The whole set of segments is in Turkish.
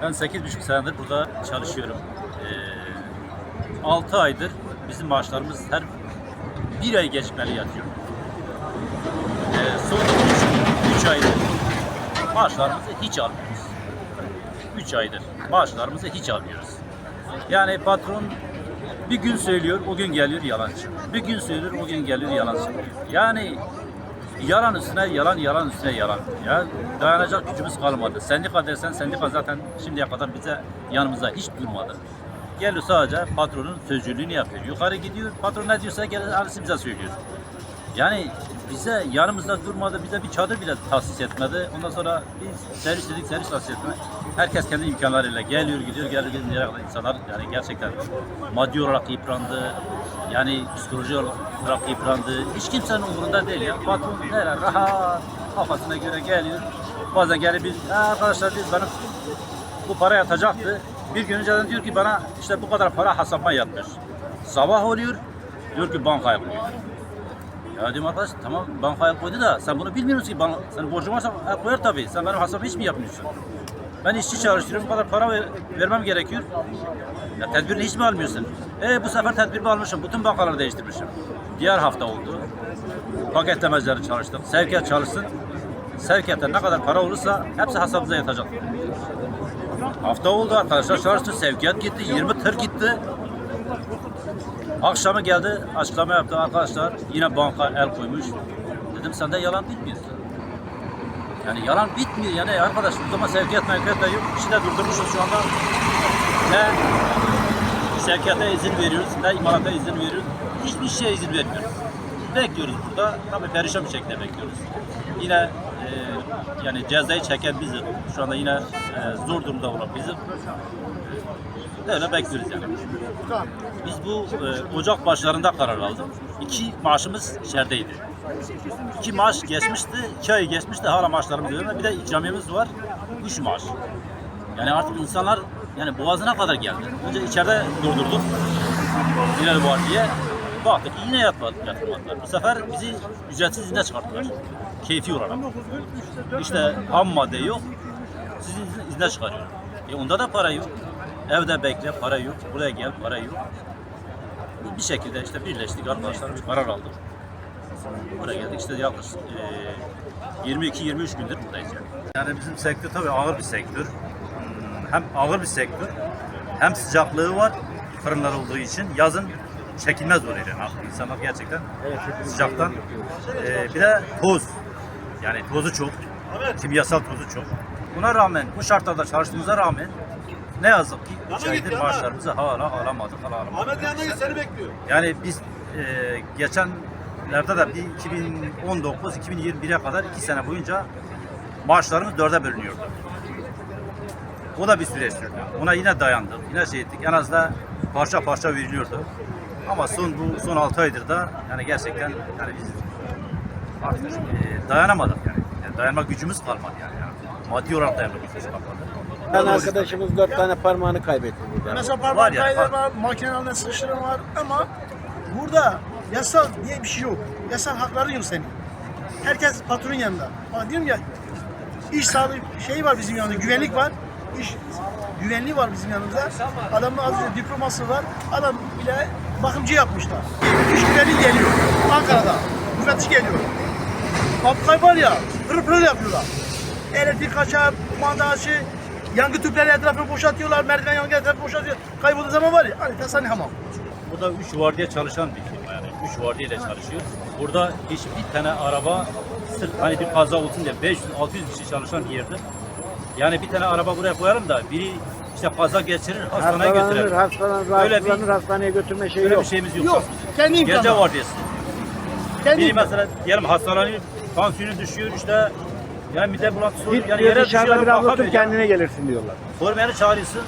Ben 8,5 senedir burada çalışıyorum. 6 aydır bizim maaşlarımız her bir ay gecikmeli yatıyor. Son 3 aydır maaşlarımızı hiç almıyoruz. 3 aydır maaşlarımızı hiç almıyoruz. Yani patron bir gün söylüyor, o gün geliyor yalancı. Bir gün söylüyor, o gün geliyor yalancı. Yani yalan üstüne yalan, yalan üstüne yalan. Ya dayanacak gücümüz kalmadı. Sendika dersen sendika zaten şimdiye kadar bize yanımızda hiç durmadı. Geliyor sadece patronun sözcülüğünü yapıyor. Yukarı gidiyor, patron ne diyorsa aynısı bize söylüyor. Yani bize yanımızda durmadı, bize bir çadır bile tahsis etmedi. Ondan sonra biz servis dedik, servis tahsis etmedi. Herkes kendi imkanlarıyla geliyor, gidiyor, geliyor. İnsanlar yani gerçekten maddi olarak yıprandı. Yani psikoloji olarak yıprandı. Hiç kimsenin umurunda değil ya. Patron nereye rahat kafasına göre geliyor. Bazen gelip bir arkadaşlar diyor benim bu para yatacaktı. Bir gün önceden diyor ki bana işte bu kadar para hesabıma yatmış. Sabah oluyor, diyor ki bankaya koyuyor. Ya diyorum arkadaş tamam bankaya koydu da sen bunu bilmiyorsun ki bana, senin borcun varsa koyar tabii. Sen benim hesabımı hiç mi yapmıyorsun? Ben işçi çalıştırıyorum, bu kadar para vermem gerekiyor. Ya tedbirini hiç mi almıyorsun? Bu sefer tedbirimi almışım, bütün bankaları değiştirmişim. Diğer hafta oldu. Paketlemecileri çalıştık, sevkiyat çalışsın. Sevkiyatta ne kadar para olursa hepsi hesabımıza yatacak. Hafta oldu arkadaşlar çalıştı, sevkiyat gitti, 20 tır gitti. Akşamı geldi, açıklama yaptı arkadaşlar, yine banka el koymuş. Dedim sende yalan bitmiyor. Yani yalan bitmiyor yani arkadaş, o zaman sevkiyat da yok. İşi de durdurmuşuz şu anda. Ne sevkiyata izin veriyoruz, ne imalata izin veriyoruz. Hiçbir şeye izin vermiyoruz. Bekliyoruz burada, tabii perişan bir şekilde bekliyoruz. Yine yani cezayı çeken biziz. Şu anda yine zor durumda olan biziz. Öyle bekliyoruz yani. Biz bu Ocak başlarında karar aldık. 2 maaşımız içerideydi. 2 maaş geçmişti, 2 ay geçmişti, hala maaşlarımız ödemedi. Bir de ikramiyemiz var, 3 maaş. Yani artık insanlar yani boğazına kadar geldi. Önce içeride durdurduk, yine var diye. Baktık yine yatırmadılar. Bu sefer bizi ücretsiz izne çıkarttılar. Keyfi olarak. İşte ham madde yok, sizi izne çıkarıyor. Onda da para yok. Evde bekle, para yok. Buraya gel, para yok. Bir şekilde işte birleştik arkadaşlar, bir karar aldık. Buraya geldik işte yaklaşık 22-23 gündür buradayız yani. Yani bizim sektör tabii ağır bir sektör. Hem ağır bir sektör, hem sıcaklığı var fırınlar olduğu için. Yazın çekilmez oluyor yani. İnsanlar gerçekten sıcaktan. Bir de toz. Yani tozu çok. Kimyasal tozu çok. Buna rağmen, bu şartlarda çalıştığımıza rağmen ne yazık ki 3 aydır maaşlarımızı hala alamadık. Ahmet yanına seni bekliyor. Yani biz geçenlerde de 2019-2021'e kadar 2 sene boyunca maaşlarımız 4'e bölünüyordu. O da bir süre sürdü. Ona yine dayandık, yine şey ettik. En azından parça parça veriliyordu. Ama son 6 aydır da yani gerçekten yani biz artık dayanamadık yani. Dayanma gücümüz kalmadı yani. Maddi olarak dayanma gücümüz kalmadı. Ben arkadaşımız 4 tane parmağını kaybetti burada. Mesela Var parmak ya, kaydı var, makinelerinde sıçrama var ama burada yasal diye bir şey yok. Yasal hakların yok senin. Herkes patronun yanında. Ama diyorum ya, iş sağlığı şeyi var bizim yanımızda, güvenlik var. İş güvenliği var bizim yanımızda. Adamın az önce diploması var. Adam bile bakımcı yapmışlar. İş güvenliği geliyor. Ankara'da. Müfettiş geliyor. Fabrikayı var ya, pırıl pırıl yapıyorlar. Elektrik kaçar, kumanda açı, yangın tüpleri etrafını boşaltıyorlar, merdiven yangın etrafını boşaltıyor. Kaybolduğu zaman var ya, hani tasarruf hamam. Bu da 3 vardiya çalışan bir firma yani. 3 vardiya ile çalışıyor. Burada hiçbir tane araba sırf hani bir kaza olsun diye 500-600 kişi çalışan bir yerde. Yani bir tane araba buraya koyalım da biri işte kaza geçirir, hastaneye götürelim. Hastalanır, hastaneye götürme şeyi Öyle yok. bir şeyimiz yok. Yok, kendi Gece imkanı. vardiyası. Kendi Biri imkanı. mesela diyelim hastalanıyor, tansiyonu düşüyor işte. Yani mide bulantısı oluyor. Git Yani diyor yere dışarıda düşüyor, biraz bakamıyor otur ya. kendine gelirsin diyorlar. Formayı çağırıyorsun.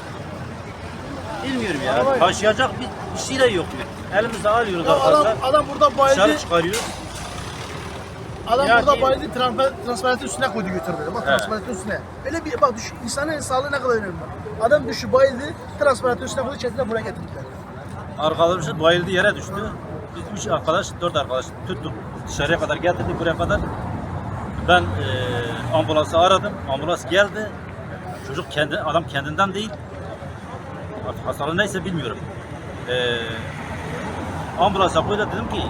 Bilmiyorum ya. Taşıyacak bir şey de yok. Elimizde alıyoruz arkadaşlar. Adam burada bayıldı. Dışarı çıkarıyoruz. Adam Yani- burada bayıldı, transparentin üstüne koydu götürdü. Bak transparentin üstüne. Öyle bir bak düşün, insanın sağlığı ne kadar önemli. Adam düştü, bayıldı, transparentin üstüne koydu, çetine buraya getirdiler. Arkadaşımız bayıldı yere düştü. Biz 3 arkadaş, 4 arkadaş tuttuk. Dışarıya kadar getirdik buraya kadar. Ben ambulansı aradım. Ambulans geldi. Çocuk adam kendinden değil. Artık hastalığı neyse bilmiyorum. Ambulansa koydu, dedim ki,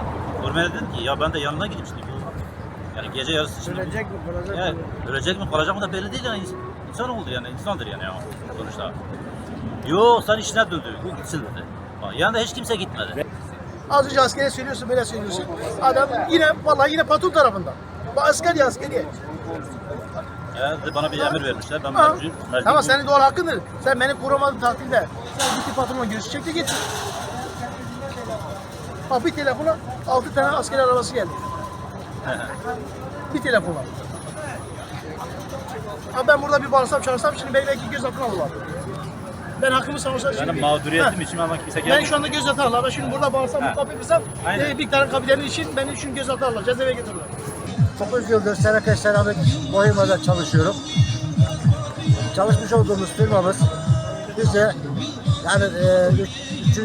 Ormen'e dedim ki ya ben de yanına gideyim şimdi. Yani gece yarısı şimdi. Ölecek mi, kalacak Yani, mı? ölecek mi kalacak mı da belli değil yani. İnsan oldu yani, insandır yani ya, sonuçta. Yok, sen işine döndü, bu gitsin dedi. Yanında hiç kimse gitmedi. Az önce askere söylüyorsun, böyle söylüyorsun. Adam yine, vallahi yine patron tarafından. Bu askeri askeri. Dedi, bana bir emir vermişler, ben Ha. mecbur. Ama senin doğal hakkındır. Sen beni korumadın tatilde. Sen gitti patronla görüşecek de git. Bak bir telefona 6 tane asker arabası geldi. Bir telefona. Abi ben burada bir bağırsam çağırsam şimdi beni belki gözaltına alırlar. Ben hakkımı savunsam şimdi. Benim mağduriyetim için ama kimse Ben gelmiyor. şu anda gözaltına alırlar. Ben şimdi burada bağırsam bu kapıyı kırsam bir tane kabilenin için beni şimdi gözaltına alırlar. Cezaevine götürürler. 9 yıldır Seraka Seramik Bohema'da çalışıyorum. Çalışmış olduğumuz firmamız bize yani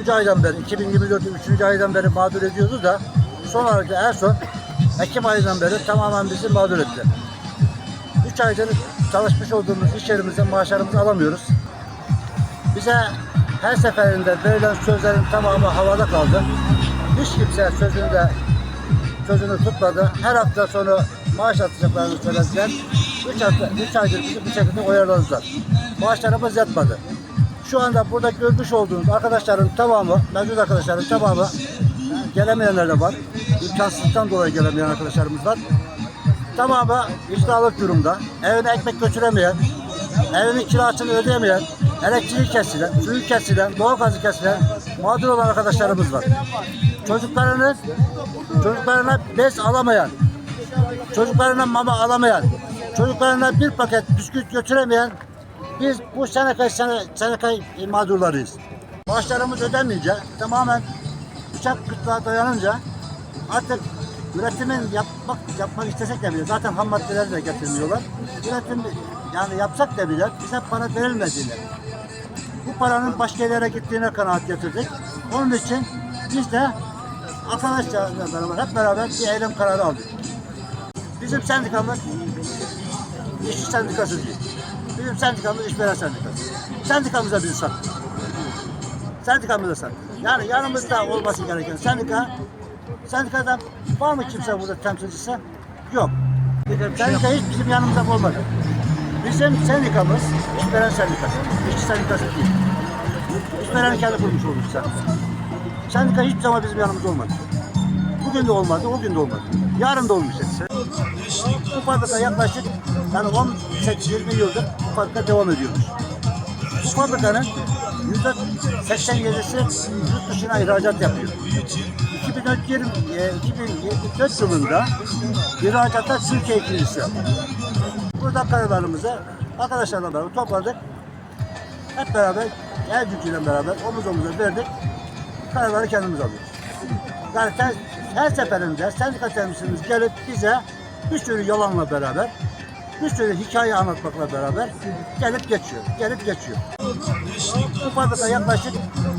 3. aydan beri, 2024'ün 3. aydan beri mağdur ediyordu da son olarak da en son Ekim ayından beri tamamen bizi mağdur etti. 3 aydır çalışmış olduğumuz iş yerimizden maaşlarımızı alamıyoruz. Bize her seferinde verilen sözlerin tamamı havada kaldı. Hiç kimse sözünü tutmadı. Her hafta sonu maaş atacaklarını söylediler. 3 aydır bizi bu şekilde oyaladılar. Maaşlarımız yatmadı. Şu anda burada görmüş olduğunuz arkadaşların tamamı, mevcut arkadaşların tamamı, gelemeyenler de var. İmkansızlıktan dolayı gelemeyen arkadaşlarımız var. Tamamı iftiralik durumda. Evine ekmek götüremeyen, evinin kirasını ödeyemeyen, elektriği kesilen, suyu kesilen, doğalgazı kesilen mağdur olan arkadaşlarımız var. Çocuklarına bez alamayan, çocuklarına mama alamayan, çocuklarına bir paket bisküvit götüremeyen biz bu Seneka mağdurlarıyız. Maaşlarımız ödenmeyince tamamen bıçak kıtlığa dayanınca artık üretimin yapmak istesek de bile zaten ham maddeleri de getirmiyorlar. Üretim yani yapsak da bile bize para verilmediğini, bu paranın başka yerlere gittiğine kanaat getirdik. Onun için biz de arkadaşlarla beraber hep beraber bir eylem kararı aldık. Bizim sendikamız işçi sendikası değil. Bizim sendikamız işveren sendikası. Sendikamıza bizi sattı. Sendikamıza sattı. Yani yanımızda olması gereken sendikada var mı kimse burada temsilcisi? Yok. Sendika hiç bizim yanımızda olmadı. Bizim sendikamız işveren sendikası. İşçi sendikası değil. İşveren kendi kurmuş olmuş sendika. Sendika hiçbir zaman bizim yanımızda olmadı. Bugün de olmadı, o gün de olmadı. Yarın da olmayacak. Bu fabrika yaklaşık yani 18-20 yıldır bu fabrika devam ediyormuş. Bu fabrikanın %87'si yurt dışına ihracat yapıyor. 2024 yılında ihracatta Türkiye ikincisi. Burada kararlarımızı arkadaşlarla beraber topladık. Hep beraber, el gücüyle beraber omuz omuza verdik. Kararları kendimiz alıyoruz. Yani her seferinde sendika temsilcimiz gelip bize bir sürü yalanla beraber, bir sürü hikaye anlatmakla beraber gelip geçiyor. Bu fabrika yaklaşık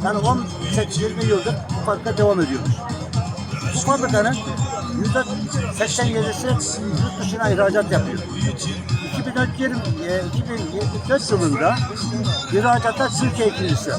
yani 18-20 yıldır bu fabrika devam ediyormuş. Bu fabrikanın %87'si yurt dışına ihracat yapıyor. 2024 yılında ihracatta Türkiye ikincisi.